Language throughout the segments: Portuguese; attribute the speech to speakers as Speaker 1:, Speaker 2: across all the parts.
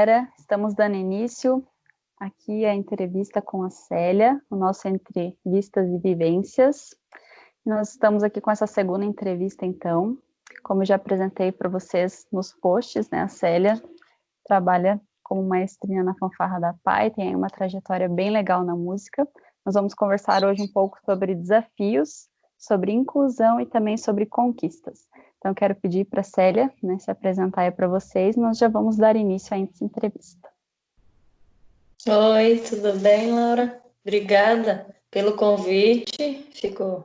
Speaker 1: galera, estamos dando início aqui à entrevista com a Célia, o nosso Entrevistas e Vivências. Nós estamos aqui com essa segunda entrevista, então. Como eu já apresentei para vocês nos posts, né, a Célia trabalha como maestrina na Fanfarra da PAI, tem aí uma trajetória bem legal na música. Nós vamos conversar hoje um pouco sobre desafios, sobre inclusão e também sobre conquistas. Então, eu quero pedir para a Célia, né, se apresentar aí para vocês, nós já vamos dar início a essa entrevista.
Speaker 2: Oi, tudo bem, Laura? Obrigada pelo convite. Fico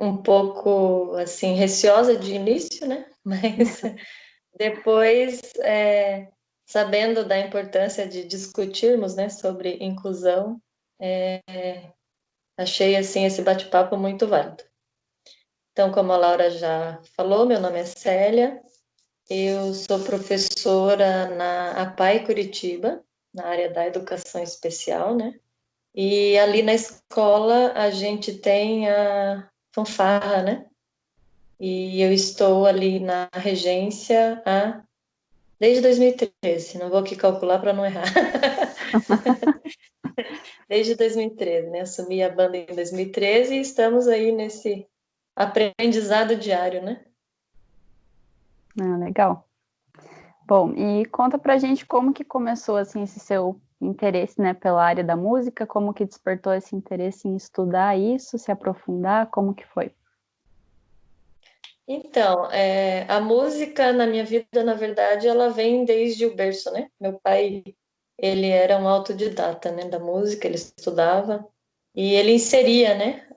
Speaker 2: um pouco, assim, receosa de início, né? Mas depois, sabendo da importância de discutirmos, né, sobre inclusão, achei, assim, esse bate-papo muito válido. Então, como a Laura já falou, meu nome é Célia, eu sou professora na APAI Curitiba, na área da educação especial, né? E ali na escola a gente tem a fanfarra, né? E eu estou ali na regência desde 2013. Não vou aqui calcular para não errar. Desde 2013, né? Assumi a banda em 2013 e estamos aí nesse aprendizado diário, né?
Speaker 1: Ah, legal. Bom, e conta pra gente como que começou, assim, esse seu interesse, né, pela área da música, como que despertou esse interesse em estudar isso, se aprofundar, como que foi?
Speaker 2: Então, a música na minha vida, na verdade, ela vem desde o berço, né? Meu pai, ele era um autodidata, né, da música, ele estudava e ele inseria, né,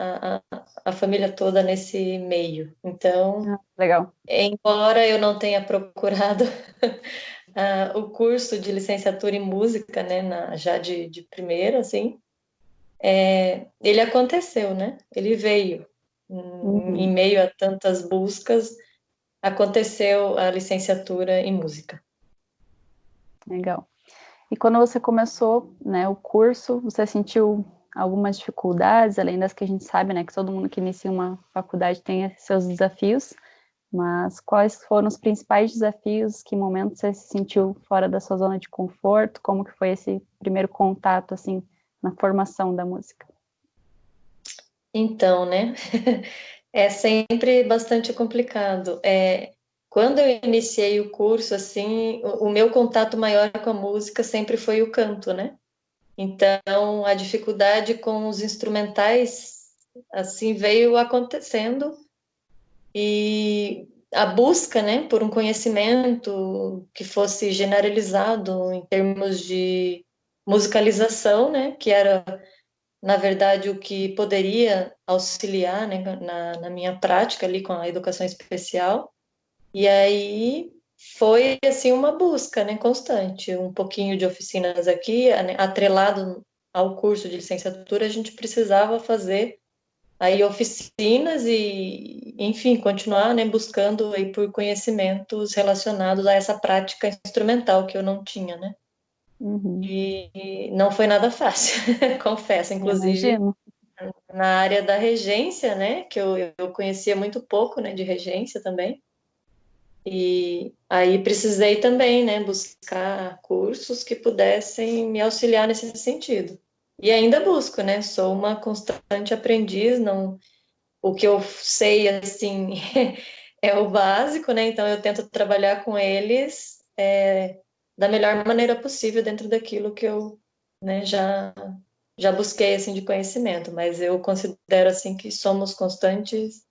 Speaker 2: a família toda nesse meio. Então,
Speaker 1: Ah, legal.
Speaker 2: embora eu não tenha procurado o curso de licenciatura em música, né, já de primeira, assim, ele aconteceu, né? Ele veio. Em
Speaker 1: Uhum,
Speaker 2: meio a tantas buscas, aconteceu a licenciatura em música.
Speaker 1: legal. E quando você começou, né, o curso, você sentiu algumas dificuldades, além das que a gente sabe, né, que todo mundo que inicia uma faculdade tem seus desafios, mas quais foram os principais desafios, que momento você se sentiu fora da sua zona de conforto, como que foi esse primeiro contato, assim, na formação da música?
Speaker 2: Então, né? É sempre bastante complicado. Quando eu iniciei o curso, assim, o meu contato maior com a música sempre foi o canto, né? Então, a dificuldade com os instrumentais, assim, veio acontecendo e a busca, né, por um conhecimento que fosse generalizado em termos de musicalização, né, que era, na verdade, o que poderia auxiliar, né, na minha prática ali com a educação especial. E aí foi, assim, uma busca, né, constante, um pouquinho de oficinas aqui, né, atrelado ao curso de licenciatura, a gente precisava fazer aí oficinas e, enfim, continuar, né, buscando aí por conhecimentos relacionados a essa prática instrumental que eu não tinha, né?
Speaker 1: Uhum,
Speaker 2: E não foi nada fácil, confesso, inclusive
Speaker 1: imagino.
Speaker 2: na área da regência, né, que eu conhecia muito pouco, né, de regência também. E aí precisei também, né, buscar cursos que pudessem me auxiliar nesse sentido. E ainda busco, né? Sou uma constante aprendiz, não. O que eu sei, assim, é o básico, né? Então eu tento trabalhar com eles da melhor maneira possível dentro daquilo que eu, né, já busquei, assim, de conhecimento. Mas eu considero, assim, que somos constantes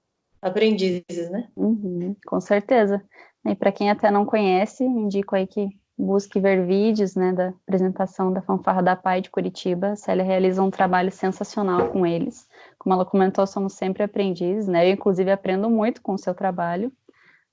Speaker 2: aprendizes, né?
Speaker 1: Uhum, com certeza. E para quem até não conhece, indico aí que busque ver vídeos, né, da apresentação da Fanfarra da PAI de Curitiba. A Célia realiza um trabalho sensacional com eles. Como ela comentou, somos sempre aprendizes, né? Eu, inclusive, aprendo muito com o seu trabalho,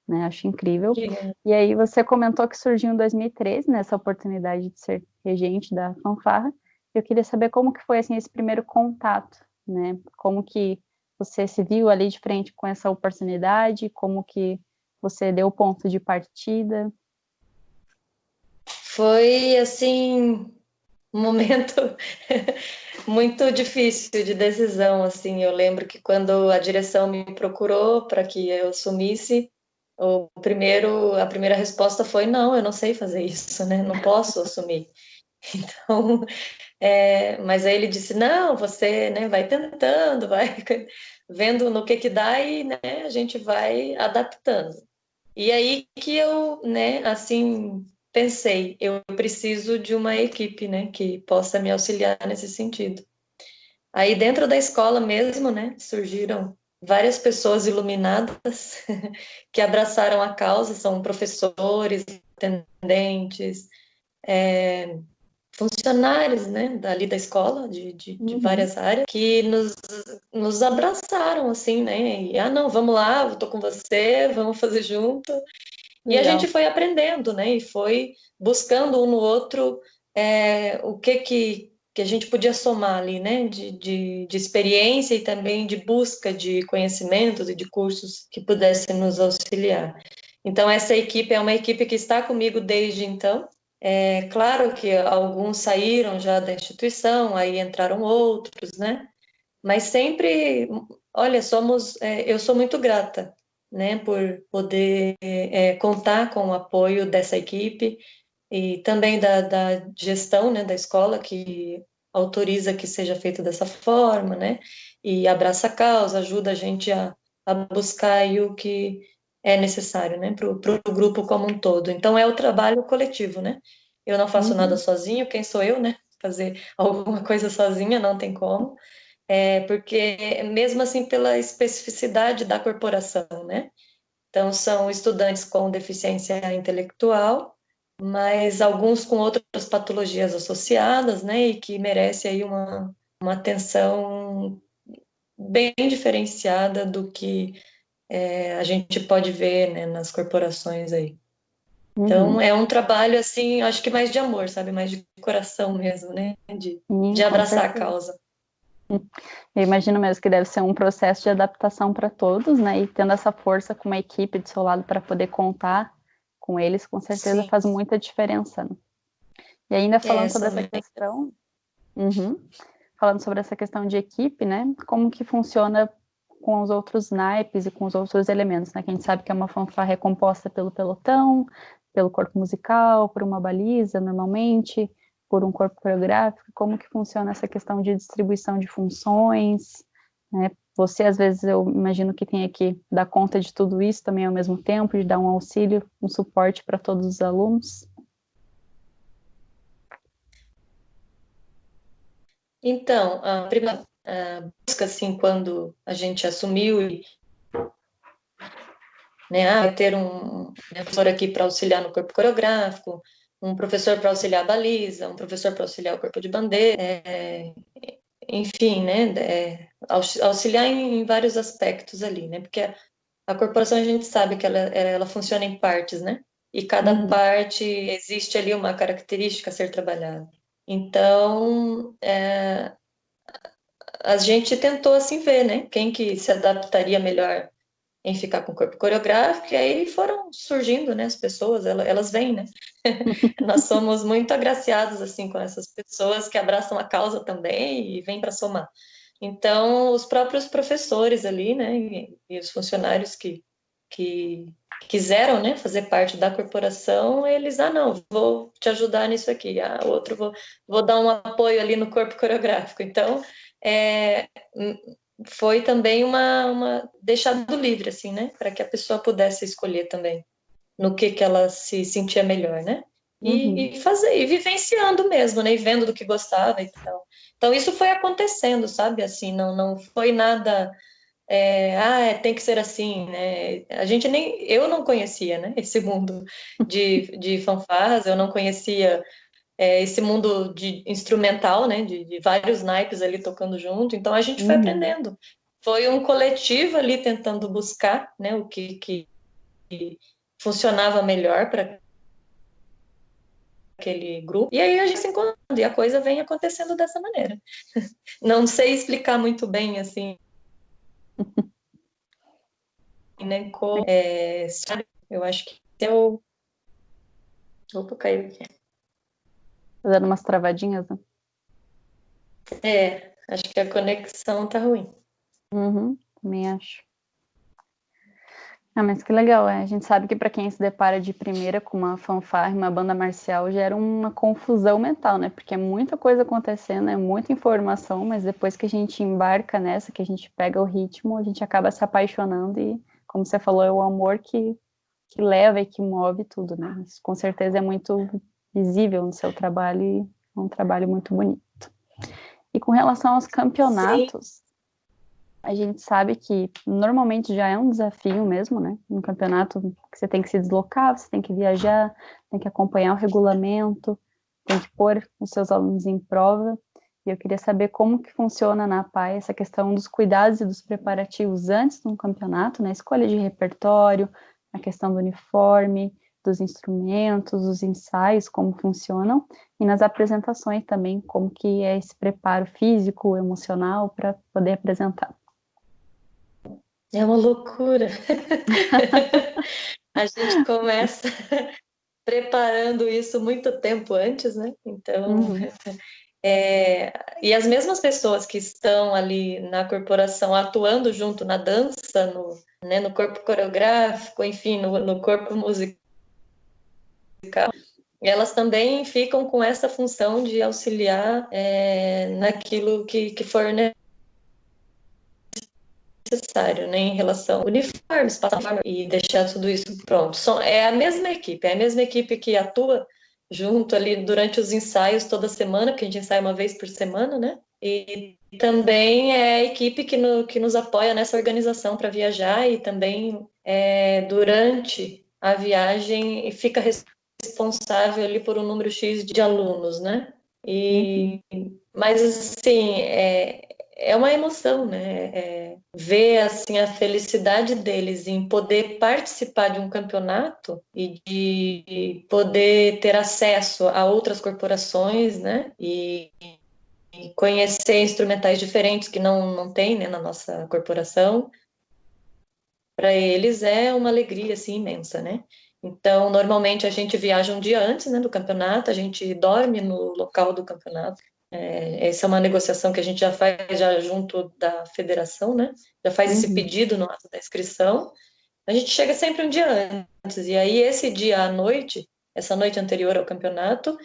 Speaker 1: né? Acho incrível.
Speaker 2: Obrigada.
Speaker 1: E aí você comentou que surgiu em 2013, né, essa oportunidade de ser regente da Fanfarra. Eu queria saber como que foi, assim, esse primeiro contato, né? Como que você se viu ali de frente com essa oportunidade, como que você deu o ponto de partida.
Speaker 2: Foi, assim, um momento muito difícil de decisão, assim. Eu lembro que quando a direção me procurou para que eu assumisse, A primeira resposta foi, não, eu não sei fazer isso, né? Não posso assumir. Então, mas aí ele disse, não, você, né, vai tentando, vai vendo no que dá e, né, a gente vai adaptando. E aí que eu, né, assim, pensei, eu preciso de uma equipe, né, que possa me auxiliar nesse sentido. Aí dentro da escola mesmo, né, surgiram várias pessoas iluminadas que abraçaram a causa, são professores, atendentes, funcionários, né, dali da escola, de
Speaker 1: Uhum.
Speaker 2: várias áreas, que nos abraçaram, assim, né, e, não, vamos lá, eu tô com você, vamos fazer junto, e a gente
Speaker 1: Legal.
Speaker 2: foi aprendendo, né, e foi buscando um no outro o que a gente podia somar ali, né, de experiência e também de busca de conhecimentos e de cursos que pudessem nos auxiliar. Então, essa equipe é uma equipe que está comigo desde então. É claro que alguns saíram já da instituição, aí entraram outros, né? Mas sempre, olha, eu sou muito grata, né, por poder contar com o apoio dessa equipe e também da gestão, né, da escola que autoriza que seja feito dessa forma, né, e abraça a causa, ajuda a gente a buscar aí o que é necessário, né, para o grupo como um todo. Então é o trabalho coletivo, né? Eu não faço nada
Speaker 1: Uhum.
Speaker 2: sozinho, quem sou eu, né? Fazer alguma coisa sozinha não tem como. Porque mesmo assim pela especificidade da corporação, né? Então são estudantes com deficiência intelectual, mas alguns com outras patologias associadas, né? E que merece aí uma atenção bem diferenciada do que a gente pode ver, né, nas corporações aí. Então
Speaker 1: Uhum.
Speaker 2: é um trabalho assim, acho que mais de amor, sabe? Mais de coração mesmo, né?
Speaker 1: Sim,
Speaker 2: De
Speaker 1: com
Speaker 2: abraçar a
Speaker 1: certeza.
Speaker 2: causa.
Speaker 1: Eu imagino mesmo que deve ser um processo de adaptação para todos, né? E tendo essa força com uma equipe do seu lado para poder contar com eles, com certeza
Speaker 2: Sim,
Speaker 1: faz muita diferença, né? E ainda falando sobre essa
Speaker 2: somente.
Speaker 1: questão, uhum, falando sobre essa questão de equipe, né? Como que funciona com os outros naipes e com os outros elementos, né? Que a gente sabe que é uma fanfarra composta pelo pelotão, pelo corpo musical, por uma baliza, normalmente, por um corpo coreográfico. Como que funciona essa questão de distribuição de funções, né? Você, às vezes, eu imagino que tenha que dar conta de tudo isso também ao mesmo tempo, de dar um auxílio, um suporte para todos os alunos.
Speaker 2: Então, a primeira busca, assim, quando a gente assumiu, né, vai ter um professor aqui para auxiliar no corpo coreográfico, um professor para auxiliar a baliza, um professor para auxiliar o corpo de bandeira, enfim, né, auxiliar em vários aspectos ali, né, porque a corporação a gente sabe que ela funciona em partes, né, e cada
Speaker 1: Uhum,
Speaker 2: parte existe ali uma característica a ser trabalhada. Então, a gente tentou assim ver, né, quem que se adaptaria melhor em ficar com o corpo coreográfico, e aí foram surgindo, né, as pessoas, elas vêm, né, nós somos muito agraciados, assim, com essas pessoas que abraçam a causa também e vêm para somar. Então, os próprios professores ali, né, e os funcionários que quiseram, né, fazer parte da corporação, eles, não, vou te ajudar nisso aqui, outro, vou dar um apoio ali no corpo coreográfico. Então, é, foi também uma deixado livre, assim, né, para que a pessoa pudesse escolher também no que ela se sentia melhor, né?
Speaker 1: uhum,
Speaker 2: E fazer, e vivenciando mesmo, né? E vendo do que gostava e tal. Então, isso foi acontecendo, sabe? Assim, não foi nada, tem que ser assim, né? A gente nem, eu não conhecia, né? Esse mundo de fanfarras, eu não conhecia esse mundo de instrumental, né? De vários naipes ali tocando junto. Então, a gente foi
Speaker 1: uhum,
Speaker 2: aprendendo. Foi um coletivo ali tentando buscar, né? O que funcionava melhor para aquele grupo. E aí a gente se encontra e a coisa vem acontecendo dessa maneira. Não sei explicar muito bem, assim, né? Sabe? Eu acho que eu. Opa, caiu aqui.
Speaker 1: dando umas travadinhas, né?
Speaker 2: Acho que a conexão tá ruim.
Speaker 1: Uhum, também acho. Ah, mas que legal, é. A gente sabe que para quem se depara de primeira com uma fanfarra, uma banda marcial, gera uma confusão mental, né? Porque é muita coisa acontecendo, é muita informação, mas depois que a gente embarca nessa, que a gente pega o ritmo, a gente acaba se apaixonando e, como você falou, é o amor que leva e que move tudo, né? Isso com certeza é muito visível no seu trabalho e é um trabalho muito bonito. E com relação aos
Speaker 2: Sim.
Speaker 1: campeonatos, a gente sabe que normalmente já é um desafio mesmo, né? Um campeonato que você tem que se deslocar, você tem que viajar, tem que acompanhar o regulamento, tem que pôr os seus alunos em prova. E eu queria saber como que funciona na APAE essa questão dos cuidados e dos preparativos antes de um campeonato, né? Escolha de repertório, a questão do uniforme, dos instrumentos, os ensaios, como funcionam, e nas apresentações também, como que é esse preparo físico, emocional para poder apresentar.
Speaker 2: É uma loucura. A gente começa preparando isso muito tempo antes, né? Então,
Speaker 1: Uhum.
Speaker 2: e as mesmas pessoas que estão ali na corporação atuando junto na dança, né, no corpo coreográfico, enfim, no corpo musical, elas também ficam com essa função de auxiliar naquilo que for necessário, né, em relação a uniformes, passar e deixar tudo isso pronto. É a mesma equipe, é a mesma equipe que atua junto ali durante os ensaios toda semana, porque a gente ensaia uma vez por semana, né? E também é a equipe que nos apoia nessa organização para viajar e também durante a viagem fica responsável ali por um número X de alunos, né?
Speaker 1: Uhum.
Speaker 2: Mas assim, é uma emoção, né? Ver assim a felicidade deles em poder participar de um campeonato e de poder ter acesso a outras corporações, né? E conhecer instrumentais diferentes que não tem, né, na nossa corporação. Para eles é uma alegria assim imensa, né? Então, normalmente a gente viaja um dia antes, né, do campeonato, a gente dorme no local do campeonato. Essa é uma negociação que a gente já faz já junto da federação, né? Já faz esse
Speaker 1: Uhum.
Speaker 2: pedido no ato da inscrição. A gente chega sempre um dia antes, e aí esse dia à noite, essa noite anterior ao campeonato,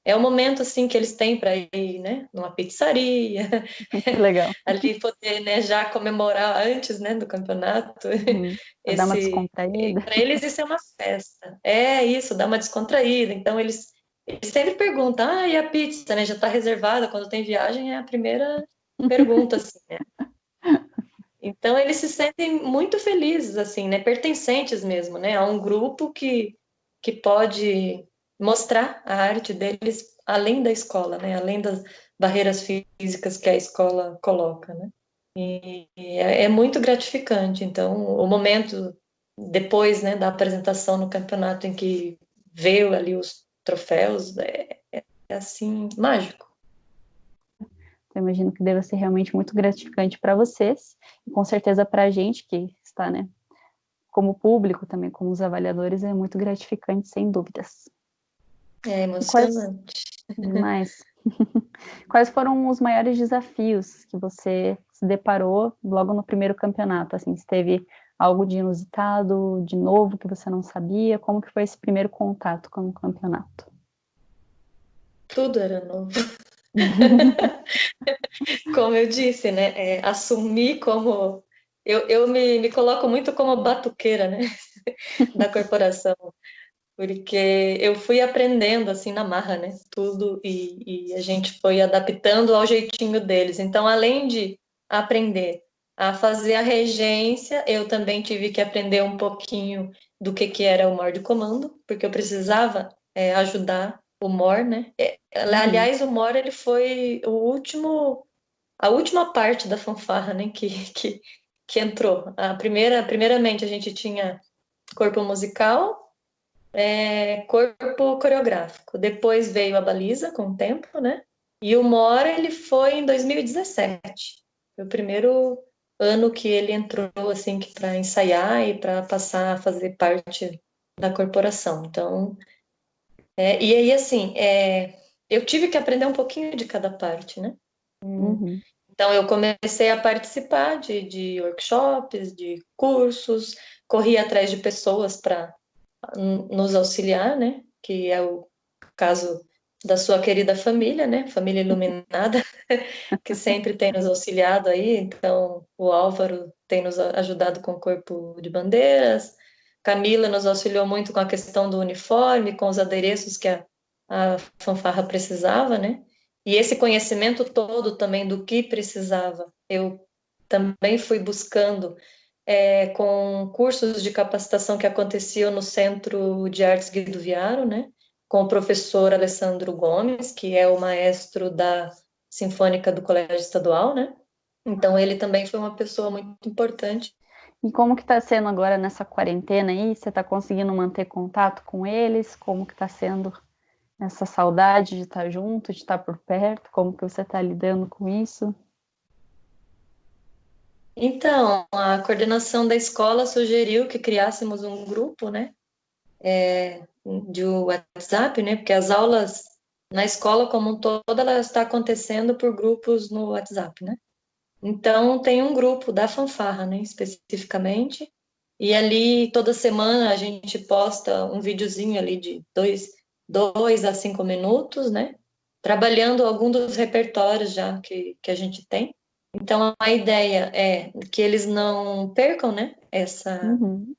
Speaker 2: é o momento assim que eles têm para ir, né, numa pizzaria,
Speaker 1: Que legal.
Speaker 2: ali poder, né, já comemorar antes, né, do campeonato.
Speaker 1: Uhum. Pra dar uma descontraída.
Speaker 2: Para eles isso é uma festa. É isso, dá uma descontraída. Então eles sempre perguntam: "Ah, e a pizza, né, já está reservada quando tem viagem?" É a primeira pergunta assim, né? Então eles se sentem muito felizes assim, né, pertencentes mesmo, né, a um grupo que pode mostrar a arte deles além da escola, né, além das barreiras físicas que a escola coloca, né? É muito gratificante. Então, o momento depois, né, da apresentação no campeonato em que vê ali os troféus é assim mágico.
Speaker 1: Eu imagino que deva ser realmente muito gratificante para vocês e com certeza para a gente que está, né, como público também, como os avaliadores, é muito gratificante, sem dúvidas.
Speaker 2: É
Speaker 1: E quais
Speaker 2: emocionante.
Speaker 1: mais? Quais foram os maiores desafios que você se deparou logo no primeiro campeonato? Assim, se teve algo de inusitado, de novo que você não sabia? Como que foi esse primeiro contato com o campeonato?
Speaker 2: Tudo era novo. Como eu disse, né? Assumir como. Eu me coloco muito como batuqueira, né? Da corporação, porque eu fui aprendendo assim na marra, né? Tudo e a gente foi adaptando ao jeitinho deles. Então, além de aprender a fazer a regência, eu também tive que aprender um pouquinho do que era o MOR de comando, porque eu precisava ajudar o MOR, né?
Speaker 1: Uhum,
Speaker 2: Aliás, o MOR ele foi a última parte da fanfarra, né? Que entrou. Primeiramente a gente tinha corpo musical, corpo coreográfico. Depois veio a baliza com o tempo, né? E o Mora, ele foi em 2017. Foi o primeiro ano que ele entrou, assim, para ensaiar e para passar a fazer parte da corporação. Então, e aí, assim, eu tive que aprender um pouquinho de cada parte, né?
Speaker 1: uhum,
Speaker 2: Então, eu comecei a participar de workshops, de cursos, corria atrás de pessoas para nos auxiliar, né? Que é o caso da sua querida família, né? Família iluminada, que sempre tem nos auxiliado aí. Então, o Álvaro tem nos ajudado com o corpo de bandeiras, Camila nos auxiliou muito com a questão do uniforme, com os adereços que a fanfarra precisava, né? E esse conhecimento todo também do que precisava, eu também fui buscando com cursos de capacitação que aconteciam no Centro de Artes Guido Viaro, né? Com o professor Alessandro Gomes, que é o maestro da Sinfônica do Colégio Estadual, né? Então, ele também foi uma pessoa muito importante.
Speaker 1: E como que está sendo agora nessa quarentena aí? Você está conseguindo manter contato com eles? Como que está sendo essa saudade de estar junto, de estar por perto? Como que você está lidando com isso?
Speaker 2: Então, a coordenação da escola sugeriu que criássemos um grupo, né? De WhatsApp, né? Porque as aulas na escola como um todo, ela está acontecendo por grupos no WhatsApp, né? Então, tem um grupo da fanfarra, né, especificamente, e ali toda semana a gente posta um videozinho ali de 2 a 5 minutos, né, trabalhando algum dos repertórios já que a gente tem. Então, a ideia é que eles não percam, né,
Speaker 1: Uhum,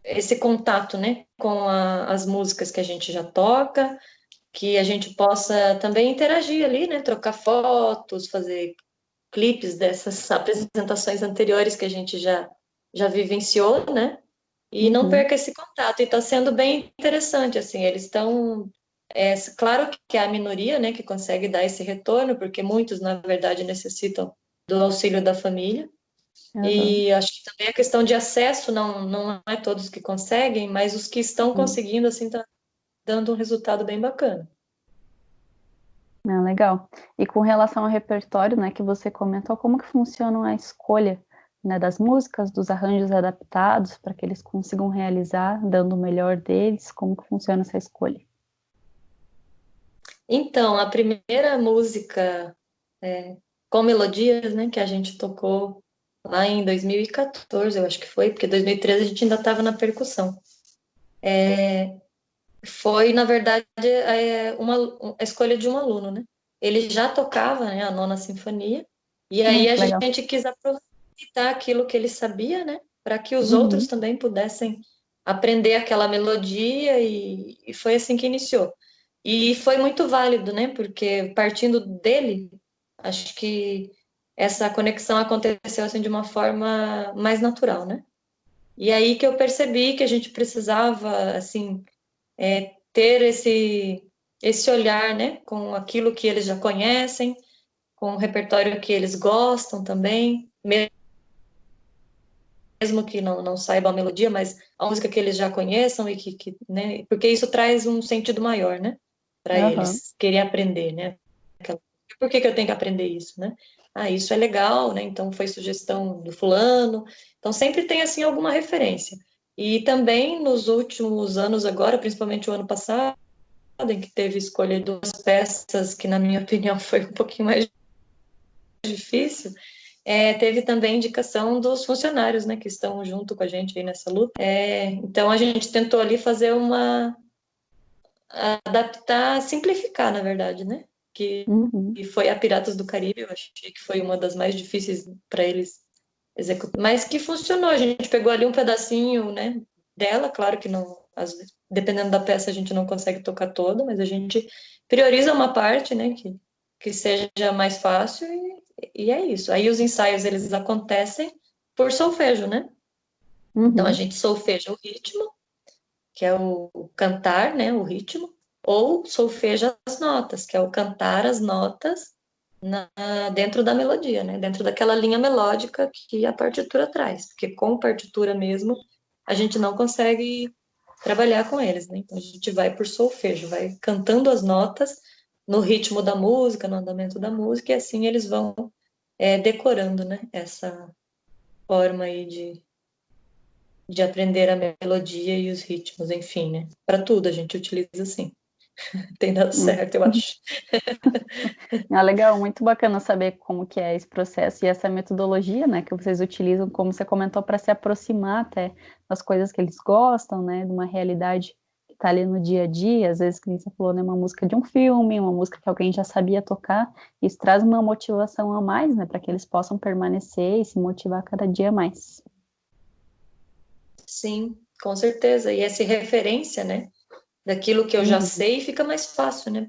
Speaker 2: esse contato, né, com as músicas que a gente já toca, que a gente possa também interagir ali, né, trocar fotos, fazer clipes dessas apresentações anteriores que a gente já vivenciou, né? E não
Speaker 1: uhum,
Speaker 2: perca esse contato. E está sendo bem interessante, assim, eles estão... claro que é a minoria, né, que consegue dar esse retorno, porque muitos, na verdade, necessitam do auxílio da família.
Speaker 1: uhum,
Speaker 2: E acho que também a questão de acesso não é todos que conseguem, mas os que estão
Speaker 1: uhum.
Speaker 2: conseguindo, assim, está dando um resultado bem bacana.
Speaker 1: Ah, legal. E com relação ao repertório, né, que você comentou, como que funciona a escolha, né, das músicas, dos arranjos adaptados para que eles consigam realizar, dando o melhor deles? Como que funciona essa escolha?
Speaker 2: Então, a primeira música com melodias, né, que a gente tocou lá em 2014, eu acho que foi, porque 2013 a gente ainda estava na percussão. Foi, na verdade, a escolha de um aluno, né? Ele já tocava, né, a Nona Sinfonia, e aí a
Speaker 1: Que legal.
Speaker 2: gente quis aproveitar aquilo que ele sabia, né, para que os outros
Speaker 1: Uhum,
Speaker 2: também pudessem aprender aquela melodia, e foi assim que iniciou. E foi muito válido, né, porque partindo dele, acho que essa conexão aconteceu assim de uma forma mais natural, né? E aí que eu percebi que a gente precisava, assim, ter esse olhar, né, com aquilo que eles já conhecem, com o repertório que eles gostam também, mesmo que não saibam a melodia, mas a música que eles já conheçam e né, porque isso traz um sentido maior, né, para
Speaker 1: aham,
Speaker 2: eles querer aprender, né? Por que eu tenho que aprender isso, né? Ah, isso é legal, né? Então foi sugestão do fulano. Então sempre tem assim alguma referência. E também nos últimos anos agora, principalmente o ano passado, em que teve escolha de duas peças, que na minha opinião foi um pouquinho mais difícil, teve também indicação dos funcionários, né, que estão junto com a gente aí nessa luta. Então a gente tentou ali fazer adaptar, simplificar, na verdade, né,
Speaker 1: uhum,
Speaker 2: que foi a Piratas do Caribe, eu achei que foi uma das mais difíceis para eles executar, mas que funcionou. A gente pegou ali um pedacinho, né, dela, claro que não, às vezes, dependendo da peça a gente não consegue tocar toda, mas a gente prioriza uma parte, né, que seja mais fácil, e é isso. Aí os ensaios eles acontecem por solfejo, né? Então a
Speaker 1: uhum.
Speaker 2: gente solfeja o ritmo, que é o cantar, né, o ritmo, ou solfeja as notas, que é o cantar as notas dentro da melodia, né, dentro daquela linha melódica que a partitura traz, porque com partitura mesmo a gente não consegue trabalhar com eles, né? Então a gente vai por solfejo, vai cantando as notas no ritmo da música, no andamento da música, e assim eles vão decorando, né, essa forma aí de aprender a melodia e os ritmos, enfim, né? Para tudo a gente utiliza assim. Tem dado certo, eu acho.
Speaker 1: Ah, legal, muito bacana saber como que é esse processo e essa metodologia, né, que vocês utilizam, como você comentou, para se aproximar até das coisas que eles gostam, né, de uma realidade que está ali no dia a dia, às vezes, que nem você falou, né, uma música de um filme, uma música que alguém já sabia tocar, isso traz uma motivação a mais, né, para que eles possam permanecer e se motivar cada dia mais.
Speaker 2: Sim, com certeza. E essa referência, né, daquilo que eu já
Speaker 1: Uhum,
Speaker 2: sei, fica mais fácil, né,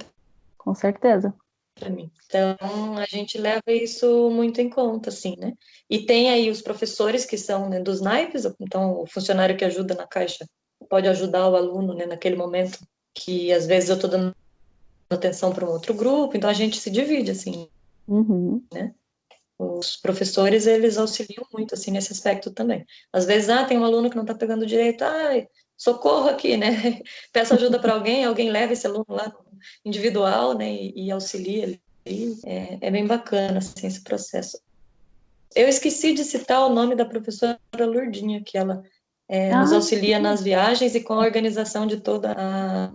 Speaker 1: com certeza.
Speaker 2: para mim. Então, a gente leva isso muito em conta, assim, né? E tem aí os professores que são, né, dos naipes, então o funcionário que ajuda na caixa pode ajudar o aluno, né, naquele momento que às vezes eu estou dando atenção para um outro grupo, então a gente se divide, assim,
Speaker 1: Uhum.
Speaker 2: né? Os professores, eles auxiliam muito, assim, nesse aspecto também. Às vezes, tem um aluno que não está pegando direito, socorro aqui, né? Peço ajuda para alguém, alguém leva esse aluno lá no individual, né, e auxilia ele. É bem bacana, assim, esse processo. Eu esqueci de citar o nome da professora Lourdinha, que ela nos
Speaker 1: Ah,
Speaker 2: auxilia nas viagens e com a organização de toda a,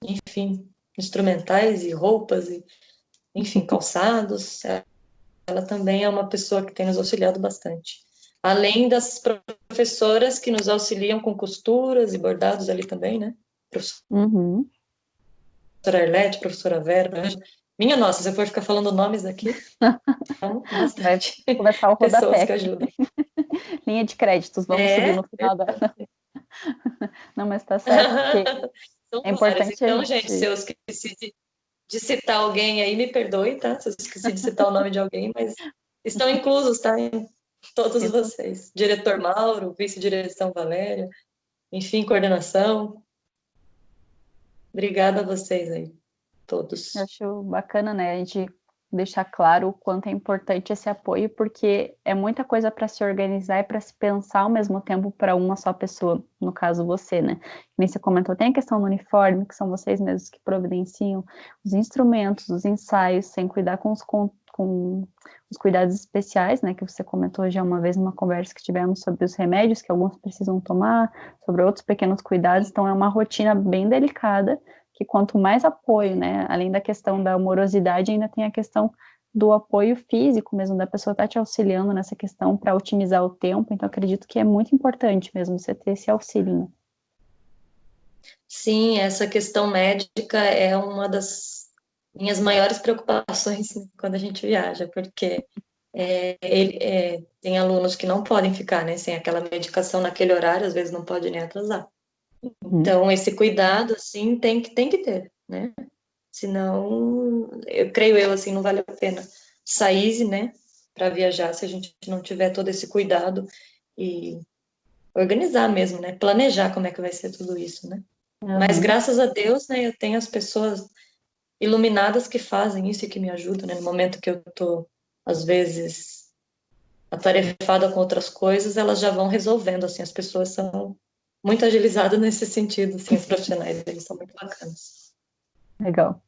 Speaker 2: enfim, instrumentais e roupas, e, enfim, calçados. Ela também é uma pessoa que tem nos auxiliado bastante. Além das professoras que nos auxiliam com costuras e bordados ali também, né? Professora
Speaker 1: uhum.
Speaker 2: Arlete, professora Vera. Minha nossa, se eu for ficar falando nomes aqui, são
Speaker 1: Vai
Speaker 2: bastante
Speaker 1: começar o
Speaker 2: pessoas
Speaker 1: rodapé
Speaker 2: que
Speaker 1: aqui.
Speaker 2: ajudam.
Speaker 1: Linha de créditos, vamos subir
Speaker 2: É,
Speaker 1: no final da. Não, mas tá certo, porque
Speaker 2: são
Speaker 1: é
Speaker 2: várias.
Speaker 1: importante a
Speaker 2: Então, gente, se
Speaker 1: gente.
Speaker 2: eu esqueci de citar alguém aí, me perdoe, tá? Se eu esqueci de citar o nome de alguém, mas estão inclusos, tá? Em todos
Speaker 1: Isso,
Speaker 2: vocês. Diretor Mauro, vice-direção Valéria, enfim, coordenação. Obrigada a vocês aí,
Speaker 1: eu
Speaker 2: todos.
Speaker 1: acho bacana, né? A gente deixar claro o quanto é importante esse apoio, porque é muita coisa para se organizar e para se pensar ao mesmo tempo para uma só pessoa, no caso você, né? Nem você comentou, tem a questão do uniforme, que são vocês mesmos que providenciam os instrumentos, os ensaios, sem cuidar com os cuidados especiais, né? Que você comentou já uma vez numa conversa que tivemos sobre os remédios que alguns precisam tomar, sobre outros pequenos cuidados, então é uma rotina bem delicada que quanto mais apoio, né, além da questão da amorosidade, ainda tem a questão do apoio físico mesmo, da pessoa estar te auxiliando nessa questão para otimizar o tempo, então acredito que é muito importante mesmo você ter esse auxílio, né?
Speaker 2: Sim, essa questão médica é uma das minhas maiores preocupações, né, quando a gente viaja, porque tem alunos que não podem ficar, né, sem aquela medicação naquele horário, às vezes não pode nem atrasar.
Speaker 1: Uhum.
Speaker 2: Então, esse cuidado, assim, tem que ter, né? Senão, eu creio eu, assim, não vale a pena sair, né, para viajar se a gente não tiver todo esse cuidado e organizar mesmo, né? Planejar como é que vai ser tudo isso, né? Mas
Speaker 1: Uhum.
Speaker 2: graças a Deus, né, eu tenho as pessoas iluminadas que fazem isso e que me ajudam, né? No momento que eu tô, às vezes, atarefada com outras coisas, elas já vão resolvendo, assim, as pessoas são muito agilizadas nesse sentido, assim, os profissionais, eles são muito bacanas.
Speaker 1: Legal.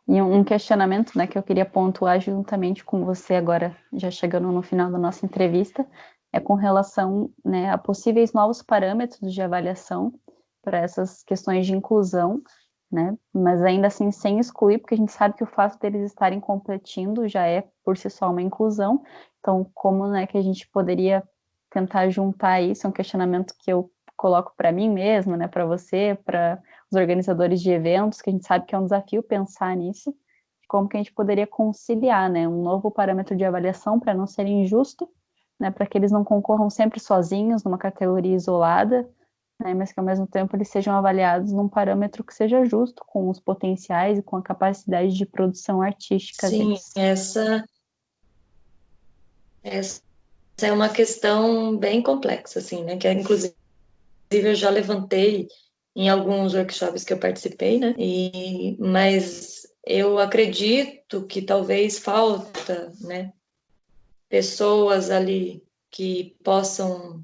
Speaker 1: E um questionamento, né, que eu queria pontuar juntamente com você agora, já chegando no final da nossa entrevista, é com relação, né, a possíveis novos parâmetros de avaliação para essas questões de inclusão, né, mas ainda assim sem excluir, porque a gente sabe que o fato deles estarem competindo já é por si só uma inclusão, então como, né, que a gente poderia tentar juntar isso, é um questionamento que eu coloco para mim mesma, né, para você, para os organizadores de eventos, que a gente sabe que é um desafio pensar nisso, como que a gente poderia conciliar, né, um novo parâmetro de avaliação para não ser injusto, né, para que eles não concorram sempre sozinhos numa categoria isolada, né, mas que ao mesmo tempo eles sejam avaliados num parâmetro que seja justo com os potenciais e com a capacidade de produção artística
Speaker 2: Sim,
Speaker 1: deles.
Speaker 2: essa é uma questão bem complexa, assim, né? Que inclusive eu já levantei em alguns workshops que eu participei, né? Mas eu acredito que talvez falta, né? Pessoas ali que possam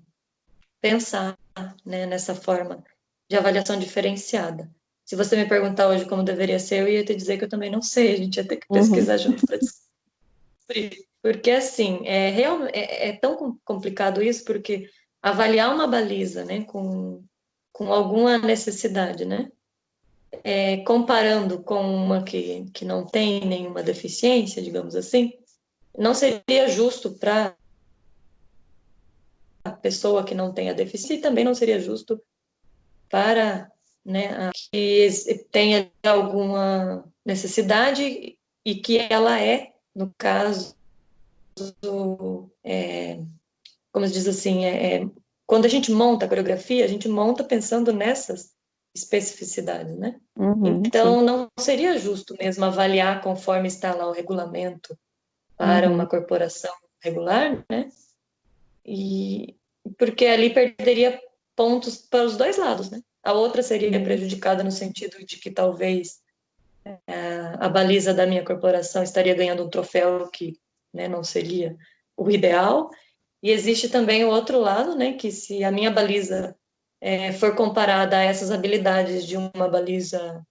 Speaker 2: pensar, né? Nessa forma de avaliação diferenciada. Se você me perguntar hoje como deveria ser, eu ia te dizer que eu também não sei. A gente ia ter que
Speaker 1: Uhum,
Speaker 2: pesquisar junto para descobrir. Porque, assim, é tão complicado isso, porque avaliar uma baliza, né, com alguma necessidade, né? comparando com uma que não tem nenhuma deficiência, digamos assim, não seria justo para a pessoa que não tem a deficiência e também não seria justo para, né, a que tenha alguma necessidade e que ela no caso, como se diz assim, quando a gente monta a coreografia, a gente monta pensando nessas especificidades, né?
Speaker 1: Uhum, sim.
Speaker 2: Então, não seria justo mesmo avaliar conforme está lá o regulamento para
Speaker 1: Uhum,
Speaker 2: uma corporação regular, né? E porque ali perderia pontos para os dois lados, né? A outra seria
Speaker 1: sim.
Speaker 2: prejudicada no sentido de que talvez a baliza da minha corporação estaria ganhando um troféu que, né, não seria o ideal. E existe também o outro lado, né, que se a minha baliza for comparada a essas habilidades de uma baliza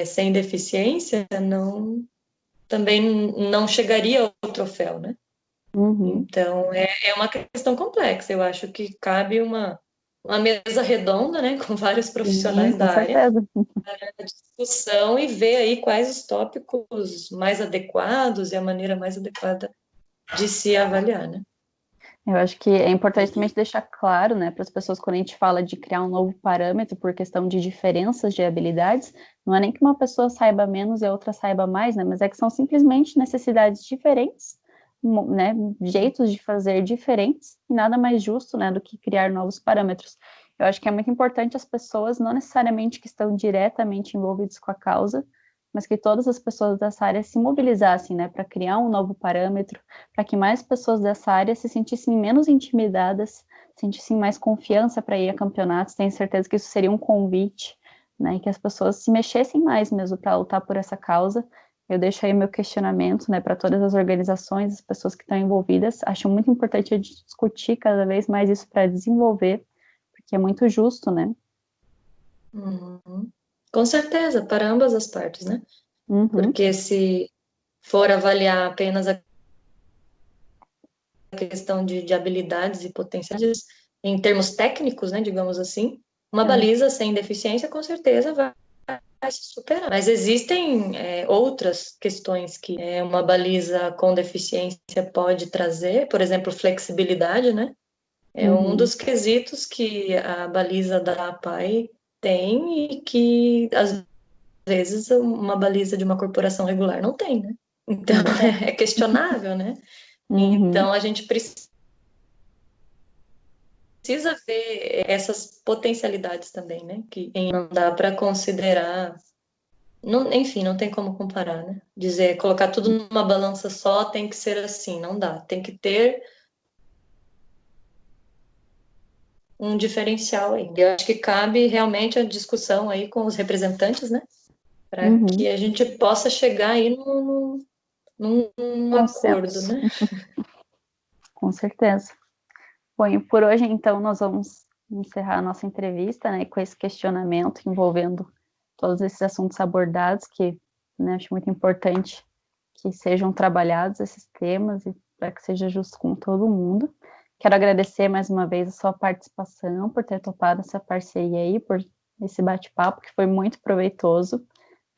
Speaker 2: sem deficiência, também não chegaria ao troféu, né?
Speaker 1: Uhum,
Speaker 2: Então, é uma questão complexa. Eu acho que cabe uma mesa redonda, né, com vários
Speaker 1: sim,
Speaker 2: profissionais
Speaker 1: com
Speaker 2: da área,
Speaker 1: certeza.
Speaker 2: a discussão e ver aí quais os tópicos mais adequados e a maneira mais adequada de se avaliar, né?
Speaker 1: Eu acho que é importante também deixar claro, né, para as pessoas quando a gente fala de criar um novo parâmetro por questão de diferenças de habilidades, não é nem que uma pessoa saiba menos e a outra saiba mais, né, mas é que são simplesmente necessidades diferentes, né, jeitos de fazer diferentes, e nada mais justo, né, do que criar novos parâmetros. Eu acho que é muito importante as pessoas, não necessariamente que estão diretamente envolvidas com a causa, mas que todas as pessoas dessa área se mobilizassem, né, para criar um novo parâmetro, para que mais pessoas dessa área se sentissem menos intimidadas, sentissem mais confiança para ir a campeonatos. Tenho certeza que isso seria um convite, né, e que as pessoas se mexessem mais mesmo para lutar por essa causa. Eu deixo aí meu questionamento, né, para todas as organizações, as pessoas que estão envolvidas. Acho muito importante a gente discutir cada vez mais isso para desenvolver, porque é muito justo, né?
Speaker 2: Uhum. Com certeza, para ambas as partes, né?
Speaker 1: Uhum,
Speaker 2: Porque se for avaliar apenas a questão de habilidades e potencialidades em termos técnicos, né, digamos assim, uma
Speaker 1: é,
Speaker 2: baliza sem deficiência com certeza vai se superar. Mas existem outras questões que uma baliza com deficiência pode trazer, por exemplo, flexibilidade, né? É um
Speaker 1: uhum,
Speaker 2: dos quesitos que a baliza da APAE tem e que, às vezes, uma baliza de uma corporação regular não tem, né? Então,
Speaker 1: é verdade.
Speaker 2: é questionável, né?
Speaker 1: Uhum,
Speaker 2: Então, a gente precisa ver essas potencialidades também, né? Que não dá para considerar, não, enfim, não tem como comparar, né? Dizer, colocar tudo numa balança só tem que ser assim, não dá. Tem que ter um diferencial aí. Eu acho que cabe realmente a discussão aí com os representantes, né? Para
Speaker 1: uhum.
Speaker 2: que a gente possa chegar aí num acordo,
Speaker 1: Consenso,
Speaker 2: né?
Speaker 1: com certeza. Bom, e por hoje, então, nós vamos encerrar a nossa entrevista, né, com esse questionamento envolvendo todos esses assuntos abordados, que, né, acho muito importante que sejam trabalhados esses temas e para que seja justo com todo mundo. Quero agradecer mais uma vez a sua participação, por ter topado essa parceria aí, por esse bate-papo que foi muito proveitoso,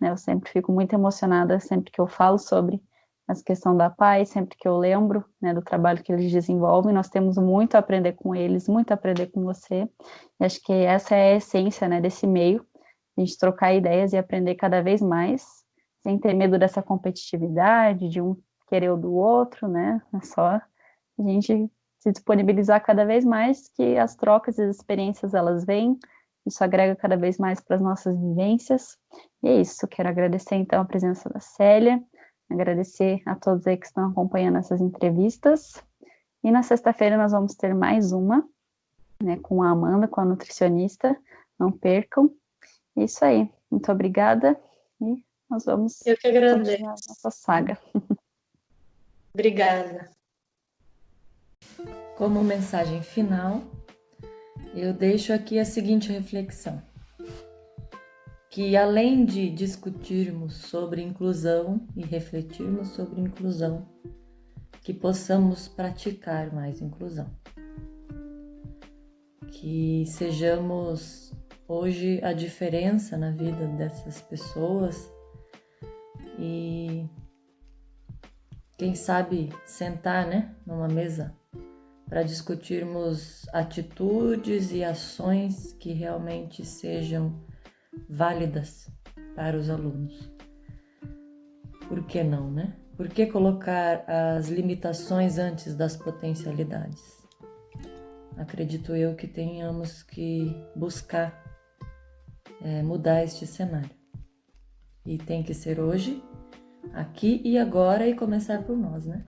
Speaker 1: né? Eu sempre fico muito emocionada sempre que eu falo sobre essa questão da paz, sempre que eu lembro, né, do trabalho que eles desenvolvem. Nós temos muito a aprender com eles, muito a aprender com você. E acho que essa é a essência, né, desse meio, a gente trocar ideias e aprender cada vez mais, sem ter medo dessa competitividade, de um querer o do outro, né? É só a gente se disponibilizar cada vez mais, que as trocas e as experiências elas vêm, isso agrega cada vez mais para as nossas vivências. E é isso, quero agradecer então a presença da Célia, agradecer a todos aí que estão acompanhando essas entrevistas. E na sexta-feira nós vamos ter mais uma, né, com a Amanda, com a nutricionista. Não percam. É isso aí. Muito obrigada e nós vamos
Speaker 2: Eu que
Speaker 1: continuar a
Speaker 2: agradeço.
Speaker 1: nossa saga.
Speaker 2: Obrigada.
Speaker 3: Como mensagem final, eu deixo aqui a seguinte reflexão: que além de discutirmos sobre inclusão e refletirmos sobre inclusão, que possamos praticar mais inclusão, que sejamos hoje a diferença na vida dessas pessoas e quem sabe sentar, né, numa mesa para discutirmos atitudes e ações que realmente sejam válidas para os alunos. Por que não, né? Por que colocar as limitações antes das potencialidades? Acredito eu que tenhamos que buscar mudar este cenário. E tem que ser hoje, aqui e agora, e começar por nós, né?